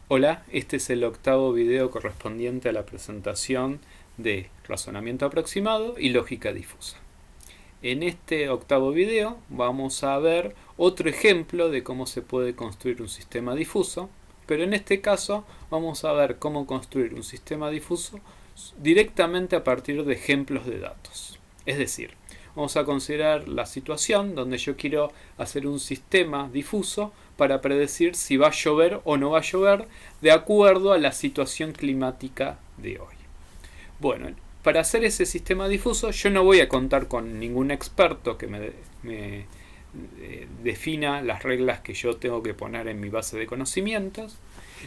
Hola, este es el octavo video correspondiente a la presentación de razonamiento aproximado y lógica difusa. En este octavo video vamos a ver otro ejemplo de cómo se puede construir un sistema difuso, pero en este caso vamos a ver cómo construir un sistema difuso directamente a partir de ejemplos de datos. Es decir, vamos a considerar la situación donde yo quiero hacer un sistema difuso para predecir si va a llover o no va a llover de acuerdo a la situación climática de hoy. Bueno, para hacer ese sistema difuso yo no voy a contar con ningún experto que me defina las reglas que yo tengo que poner en mi base de conocimientos,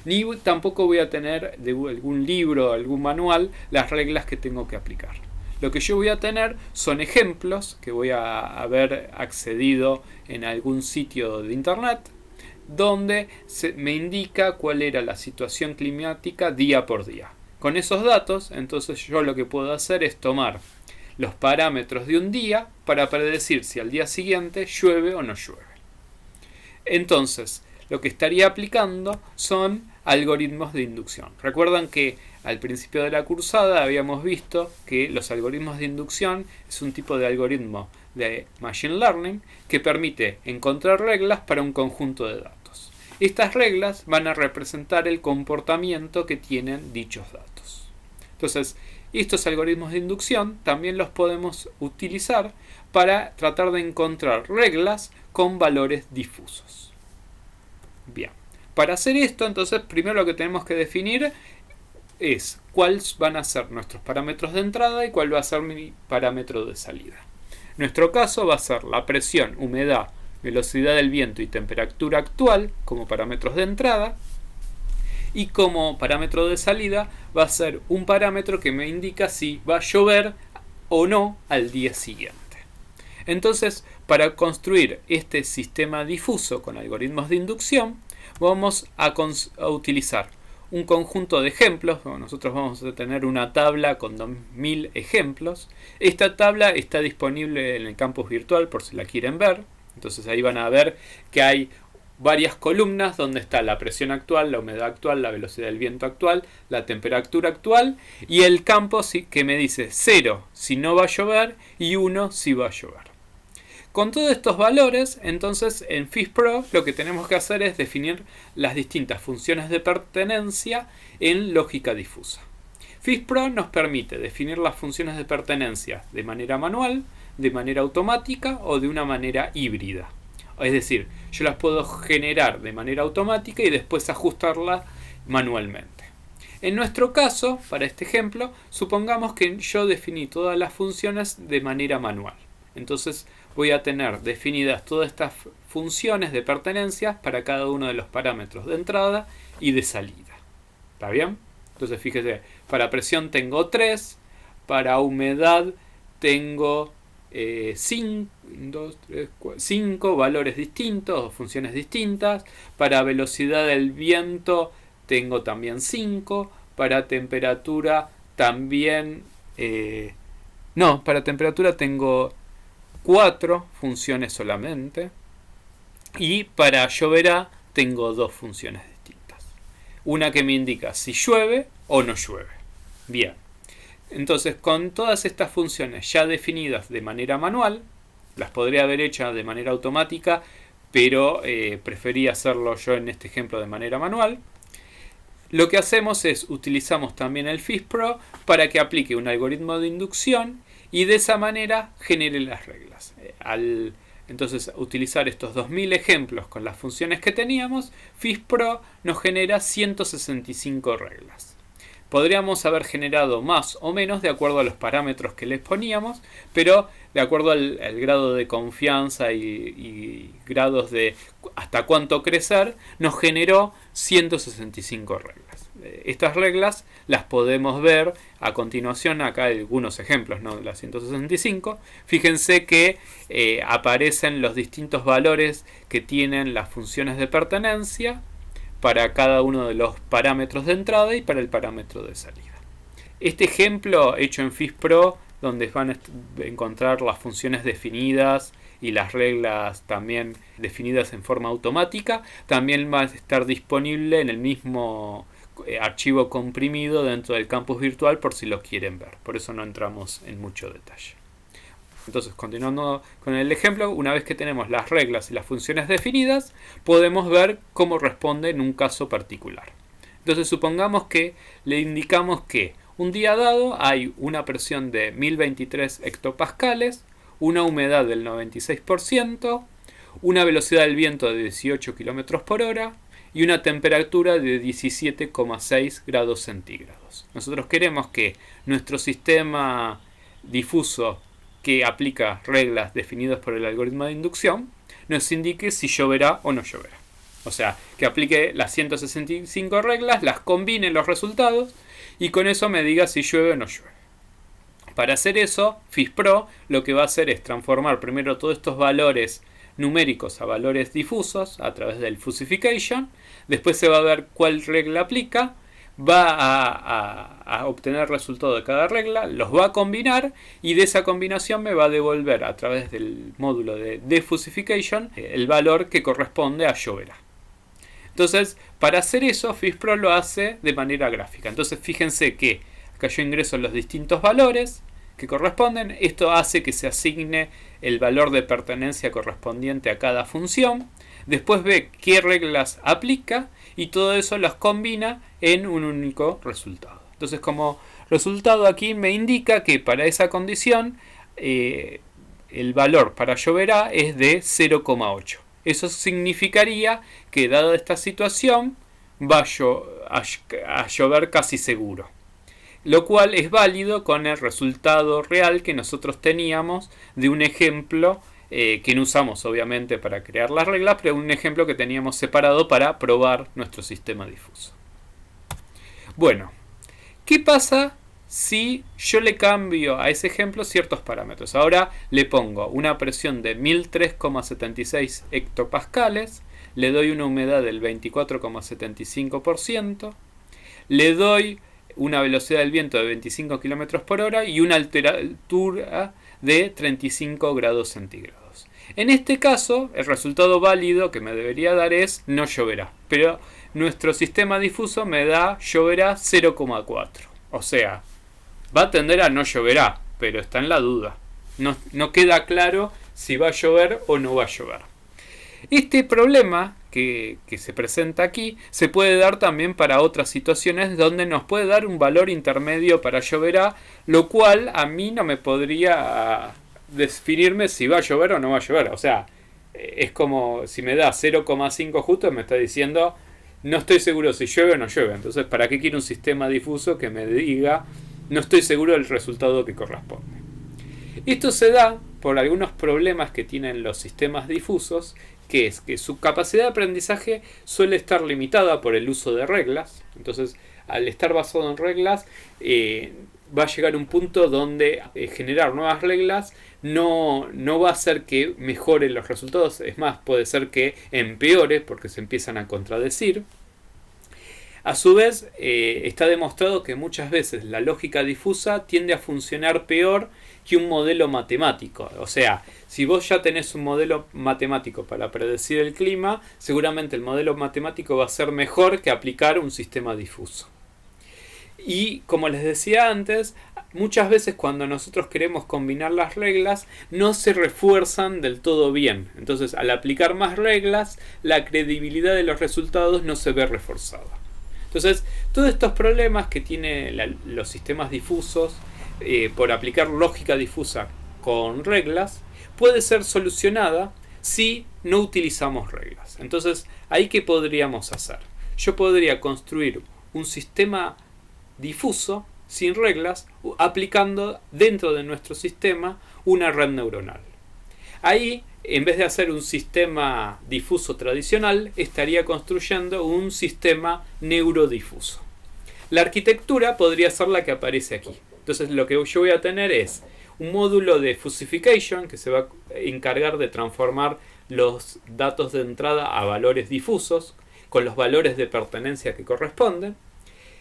ni tampoco voy a tener de algún libro o algún manual las reglas que tengo que aplicar. Lo que yo voy a tener son ejemplos que voy a haber accedido en algún sitio de internet donde me indica cuál era la situación climática día por día. Con esos datos, entonces yo lo que puedo hacer es tomar los parámetros de un día para predecir si al día siguiente llueve o no llueve. Entonces, lo que estaría aplicando son algoritmos de inducción. Recuerdan que al principio de la cursada habíamos visto que los algoritmos de inducción es un tipo de algoritmo de Machine Learning que permite encontrar reglas para un conjunto de datos. Estas reglas van a representar el comportamiento que tienen dichos datos. Entonces, estos algoritmos de inducción también los podemos utilizar para tratar de encontrar reglas con valores difusos. Bien, para hacer esto, entonces, primero lo que tenemos que definir es cuáles van a ser nuestros parámetros de entrada y cuál va a ser mi parámetro de salida. En nuestro caso va a ser la presión, humedad, velocidad del viento y temperatura actual como parámetros de entrada, y como parámetro de salida va a ser un parámetro que me indica si va a llover o no al día siguiente. Entonces, para construir este sistema difuso con algoritmos de inducción, vamos a utilizar un conjunto de ejemplos. Nosotros vamos a tener una tabla con 2000 ejemplos. Esta tabla está disponible en el campus virtual por si la quieren ver. Entonces ahí van a ver que hay varias columnas donde está la presión actual, la humedad actual, la velocidad del viento actual, la temperatura actual y el campo que me dice 0 si no va a llover y 1 si va a llover. Con todos estos valores, entonces en FISPro lo que tenemos que hacer es definir las distintas funciones de pertenencia en lógica difusa. FISPro nos permite definir las funciones de pertenencia de manera manual, de manera automática o de una manera híbrida. Es decir, yo las puedo generar de manera automática y después ajustarlas manualmente. En nuestro caso, para este ejemplo, supongamos que yo definí todas las funciones de manera manual. Entonces voy a tener definidas todas estas funciones de pertenencia para cada uno de los parámetros de entrada y de salida. ¿Está bien? Entonces fíjese, para presión tengo 3, para humedad tengo 5 valores distintos, funciones distintas. Para velocidad del viento tengo también 5. Para temperatura también... para temperatura tengo 4 funciones solamente. Y para lloverá tengo 2 funciones distintas. Una que me indica si llueve o no llueve. Bien. Entonces, con todas estas funciones ya definidas de manera manual, las podría haber hecho de manera automática, pero preferí hacerlo yo en este ejemplo de manera manual. Lo que hacemos es, utilizamos también el FISPro para que aplique un algoritmo de inducción y de esa manera genere las reglas. Entonces, utilizar estos 2000 ejemplos con las funciones que teníamos, FISPro nos genera 165 reglas. Podríamos haber generado más o menos de acuerdo a los parámetros que les poníamos, pero de acuerdo al grado de confianza y grados de hasta cuánto crecer, nos generó 165 reglas. Estas reglas las podemos ver a continuación. Acá hay algunos ejemplos, ¿no?, de las 165. Fíjense que aparecen los distintos valores que tienen las funciones de pertenencia para cada uno de los parámetros de entrada y para el parámetro de salida. Este ejemplo hecho en FISPro, donde van a encontrar las funciones definidas y las reglas también definidas en forma automática, también va a estar disponible en el mismo archivo comprimido dentro del campus virtual por si lo quieren ver. Por eso no entramos en mucho detalle. Entonces, continuando con el ejemplo, una vez que tenemos las reglas y las funciones definidas, podemos ver cómo responde en un caso particular. Entonces, supongamos que le indicamos que un día dado hay una presión de 1023 hectopascales, una humedad del 96%, una velocidad del viento de 18 km por hora y una temperatura de 17,6 grados centígrados. Nosotros queremos que nuestro sistema difuso que aplica reglas definidas por el algoritmo de inducción nos indique si lloverá o no lloverá. O sea, que aplique las 165 reglas, las combine los resultados y con eso me diga si llueve o no llueve. Para hacer eso, FISPro lo que va a hacer es transformar primero todos estos valores numéricos a valores difusos a través del Fusification. Después se va a ver cuál regla aplica, va a obtener el resultado de cada regla, los va a combinar y de esa combinación me va a devolver a través del módulo de Defusification el valor que corresponde a lloverá. Entonces, para hacer eso, FISPro lo hace de manera gráfica. Entonces, fíjense que acá yo ingreso los distintos valores que corresponden. Esto hace que se asigne el valor de pertenencia correspondiente a cada función. Después ve qué reglas aplica y todo eso las combina en un único resultado. Entonces, como resultado aquí me indica que para esa condición el valor para lloverá es de 0,8. Eso significaría que dada esta situación va a llover casi seguro. Lo cual es válido con el resultado real que nosotros teníamos de un ejemplo que no usamos obviamente para crear las reglas, pero un ejemplo que teníamos separado para probar nuestro sistema difuso. Bueno, ¿qué pasa si yo le cambio a ese ejemplo ciertos parámetros? Ahora le pongo una presión de 1003,76 hectopascales, le doy una humedad del 24,75%, le doy una velocidad del viento de 25 km por hora y una temperatura de 35 grados centígrados. En este caso, el resultado válido que me debería dar es no lloverá, pero nuestro sistema difuso me da lloverá 0,4. O sea, va a tender a no lloverá, pero está en la duda. No queda claro si va a llover o no va a llover. Este problema que se presenta aquí se puede dar también para otras situaciones donde nos puede dar un valor intermedio para lloverá, lo cual a mí no me podría definirme si va a llover o no va a llover. O sea, es como si me da 0,5 justo, me está diciendo no estoy seguro si llueve o no llueve. Entonces, ¿para qué quiero un sistema difuso que me diga no estoy seguro del resultado que corresponde? Esto se da por algunos problemas que tienen los sistemas difusos, que es que su capacidad de aprendizaje suele estar limitada por el uso de reglas. Entonces, al estar basado en reglas, va a llegar un punto donde generar nuevas reglas no va a hacer que mejoren los resultados. Es más, puede ser que empeore porque se empiezan a contradecir. A su vez, está demostrado que muchas veces la lógica difusa tiende a funcionar peor que un modelo matemático. O sea, si vos ya tenés un modelo matemático para predecir el clima, seguramente el modelo matemático va a ser mejor que aplicar un sistema difuso. Y como les decía antes, muchas veces cuando nosotros queremos combinar las reglas no se refuerzan del todo bien. Entonces, al aplicar más reglas, la credibilidad de los resultados no se ve reforzada. Entonces, todos estos problemas que tienen los sistemas difusos por aplicar lógica difusa con reglas puede ser solucionada si no utilizamos reglas. Entonces, ¿ahí qué podríamos hacer? Yo podría construir un sistema difuso sin reglas aplicando dentro de nuestro sistema una red neuronal. Ahí, en vez de hacer un sistema difuso tradicional, estaría construyendo un sistema neurodifuso. La arquitectura podría ser la que aparece aquí. Entonces lo que yo voy a tener es un módulo de Fusification que se va a encargar de transformar los datos de entrada a valores difusos con los valores de pertenencia que corresponden.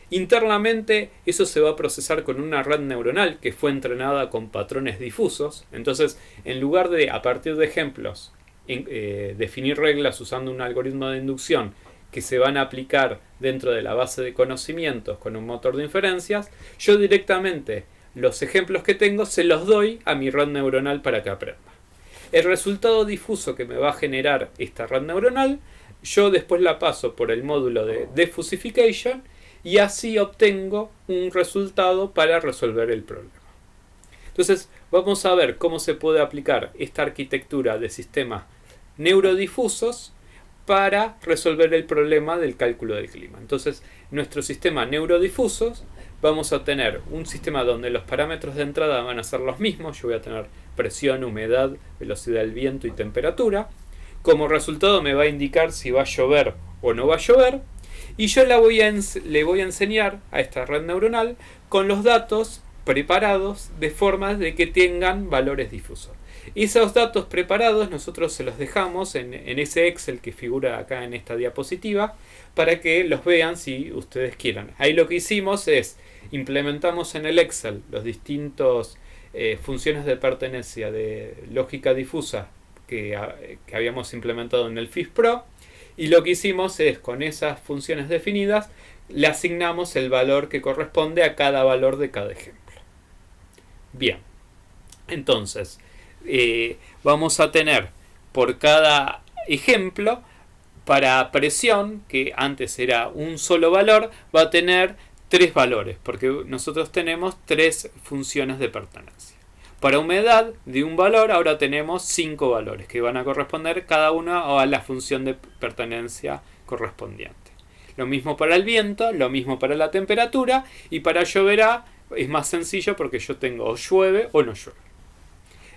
Internamente eso se va a procesar con una red neuronal que fue entrenada con patrones difusos. Entonces, en lugar de, a partir de ejemplos, definir reglas usando un algoritmo de inducción que se van a aplicar dentro de la base de conocimientos con un motor de inferencias, yo directamente los ejemplos que tengo se los doy a mi red neuronal para que aprenda. El resultado difuso que me va a generar esta red neuronal, yo después la paso por el módulo de diffusification y así obtengo un resultado para resolver el problema. Entonces vamos a ver cómo se puede aplicar esta arquitectura de sistemas neurodifusos para resolver el problema del cálculo del clima. Entonces, nuestro sistema neurodifusos vamos a tener un sistema donde los parámetros de entrada van a ser los mismos. Yo voy a tener presión, humedad, velocidad del viento y temperatura. Como resultado me va a indicar si va a llover o no va a llover. Y yo le voy a enseñar a esta red neuronal con los datos preparados de forma de que tengan valores difusos. Esos datos preparados nosotros se los dejamos en ese Excel que figura acá en esta diapositiva para que los vean si ustedes quieran. Ahí lo que hicimos es implementamos en el Excel los distintos funciones de pertenencia de lógica difusa que habíamos implementado en el FISPro, y lo que hicimos es con esas funciones definidas le asignamos el valor que corresponde a cada valor de cada ejemplo. Bien, entonces vamos a tener por cada ejemplo, para presión, que antes era un solo valor, va a tener 3 valores, porque nosotros tenemos 3 funciones de pertenencia. Para humedad, de un valor, ahora tenemos 5 valores, que van a corresponder cada uno a la función de pertenencia correspondiente. Lo mismo para el viento, lo mismo para la temperatura, y para lloverá es más sencillo porque yo tengo o llueve o no llueve.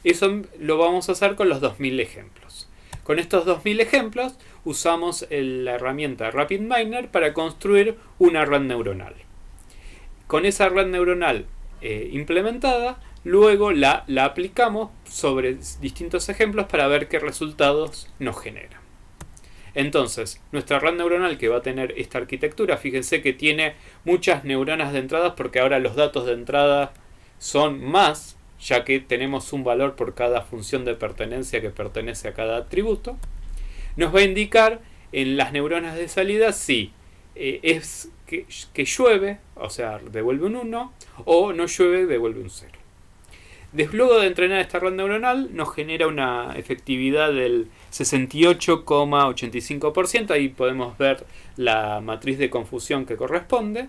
Eso lo vamos a hacer con los 2000 ejemplos. Con estos 2000 ejemplos usamos la herramienta RapidMiner para construir una red neuronal. Con esa red neuronal implementada, luego la aplicamos sobre distintos ejemplos para ver qué resultados nos genera. Entonces, nuestra red neuronal que va a tener esta arquitectura, fíjense que tiene muchas neuronas de entrada porque ahora los datos de entrada son más, ya que tenemos un valor por cada función de pertenencia que pertenece a cada atributo. Nos va a indicar en las neuronas de salida si es que llueve, o sea, devuelve un 1, o no llueve, devuelve un 0. Luego de entrenar esta red neuronal nos genera una efectividad del 68,85%, ahí podemos ver la matriz de confusión que corresponde.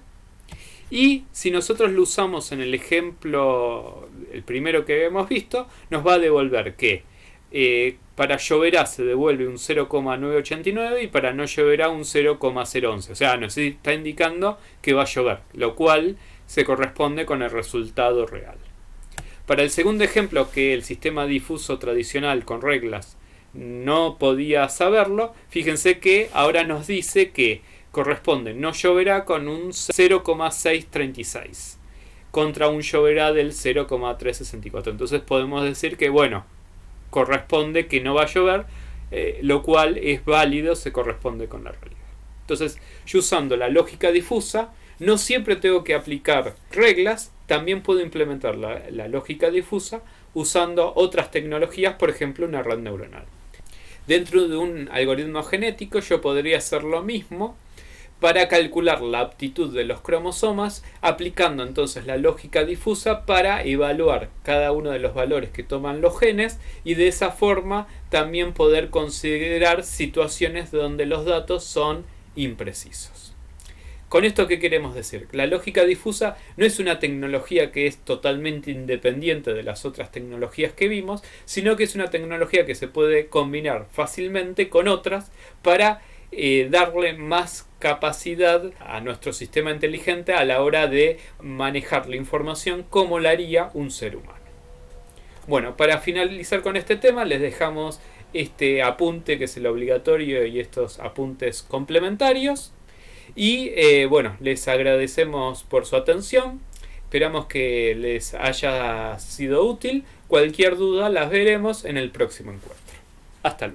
Y si nosotros lo usamos en el ejemplo, el primero que hemos visto, nos va a devolver que para lloverá se devuelve un 0,989 y para no lloverá un 0,011. O sea, nos está indicando que va a llover, lo cual se corresponde con el resultado real. Para el segundo ejemplo, que el sistema difuso tradicional con reglas no podía saberlo, fíjense que ahora nos dice que corresponde no lloverá con un 0,636 contra un lloverá del 0,364. Entonces podemos decir que, bueno, corresponde que no va a llover, lo cual es válido, se corresponde con la realidad. Entonces, yo usando la lógica difusa, no siempre tengo que aplicar reglas, también puedo implementar la lógica difusa usando otras tecnologías, por ejemplo una red neuronal. Dentro de un algoritmo genético yo podría hacer lo mismo para calcular la aptitud de los cromosomas, aplicando entonces la lógica difusa para evaluar cada uno de los valores que toman los genes y de esa forma también poder considerar situaciones donde los datos son imprecisos. ¿Con esto qué queremos decir? La lógica difusa no es una tecnología que es totalmente independiente de las otras tecnologías que vimos, sino que es una tecnología que se puede combinar fácilmente con otras para darle más capacidad a nuestro sistema inteligente a la hora de manejar la información como la haría un ser humano. Bueno, para finalizar con este tema les dejamos este apunte que es el obligatorio y estos apuntes complementarios. Y bueno, les agradecemos por su atención, esperamos que les haya sido útil. Cualquier duda las veremos en el próximo encuentro. Hasta luego.